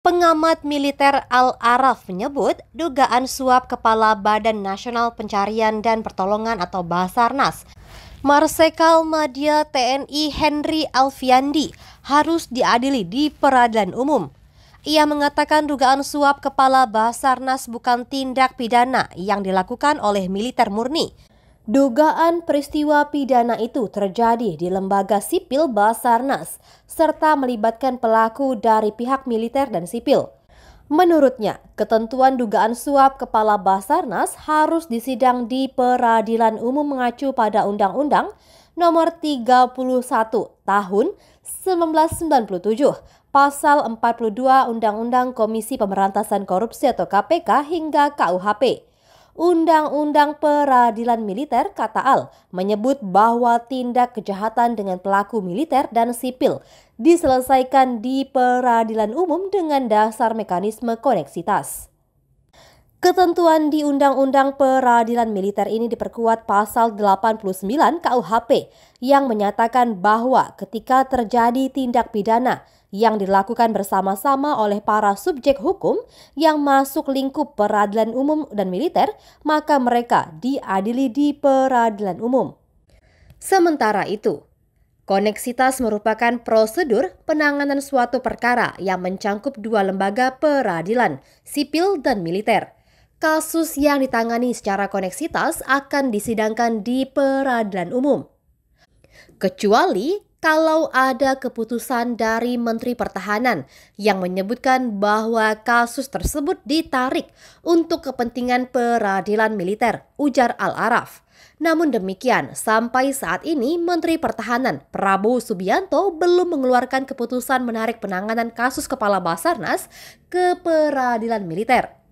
Pengamat militer Al-Araf menyebut dugaan suap Kepala Badan Nasional Pencarian dan Pertolongan atau Basarnas, Marsikal Madya TNI Henry Alfiandi harus diadili di peradilan umum. Ia mengatakan dugaan suap Kepala Basarnas bukan tindak pidana yang dilakukan oleh militer murni. Dugaan peristiwa pidana itu terjadi di lembaga sipil Basarnas serta melibatkan pelaku dari pihak militer dan sipil. Menurutnya, ketentuan dugaan suap Kepala Basarnas harus disidang di peradilan umum mengacu pada Undang-Undang Nomor 31 Tahun 1997, Pasal 42 Undang-Undang Komisi Pemberantasan Korupsi atau KPK hingga KUHP. Undang-Undang Peradilan Militer kata Al menyebut bahwa tindak kejahatan dengan pelaku militer dan sipil diselesaikan di peradilan umum dengan dasar mekanisme koneksitas. Ketentuan di Undang-Undang Peradilan Militer ini diperkuat pasal 89 KUHP yang menyatakan bahwa ketika terjadi tindak pidana yang dilakukan bersama-sama oleh para subjek hukum yang masuk lingkup peradilan umum dan militer, maka mereka diadili di peradilan umum. Sementara itu, koneksitas merupakan prosedur penanganan suatu perkara yang mencangkup dua lembaga peradilan, sipil dan militer. Kasus yang ditangani secara koneksitas akan disidangkan di peradilan umum. Kecuali kalau ada keputusan dari Menteri Pertahanan yang menyebutkan bahwa kasus tersebut ditarik untuk kepentingan peradilan militer, ujar Al-Araf. Namun demikian, sampai saat ini Menteri Pertahanan Prabowo Subianto belum mengeluarkan keputusan menarik penanganan kasus Kepala Basarnas ke peradilan militer.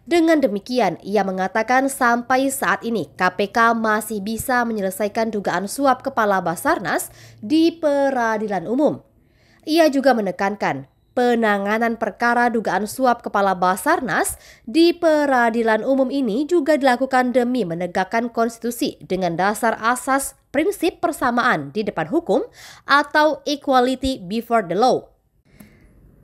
Dengan demikian, ia mengatakan sampai saat ini KPK masih bisa menyelesaikan dugaan suap Kepala Basarnas di peradilan umum. Ia juga menekankan penanganan perkara dugaan suap Kepala Basarnas di peradilan umum ini juga dilakukan demi menegakkan konstitusi dengan dasar asas prinsip persamaan di depan hukum atau equality before the law.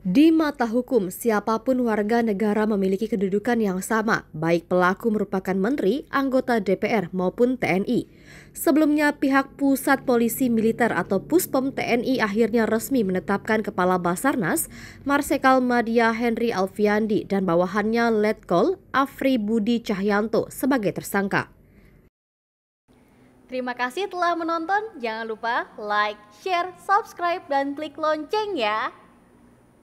Di mata hukum, siapapun warga negara memiliki kedudukan yang sama, baik pelaku merupakan menteri, anggota DPR maupun TNI. Sebelumnya, pihak Pusat Polisi Militer atau Puspom TNI akhirnya resmi menetapkan Kepala Basarnas, Marsikal Madya Henry Alfiandi dan bawahannya Letkol Afri Budi Cahyanto sebagai tersangka. Terima kasih telah menonton. Jangan lupa like, share, subscribe, dan klik lonceng ya.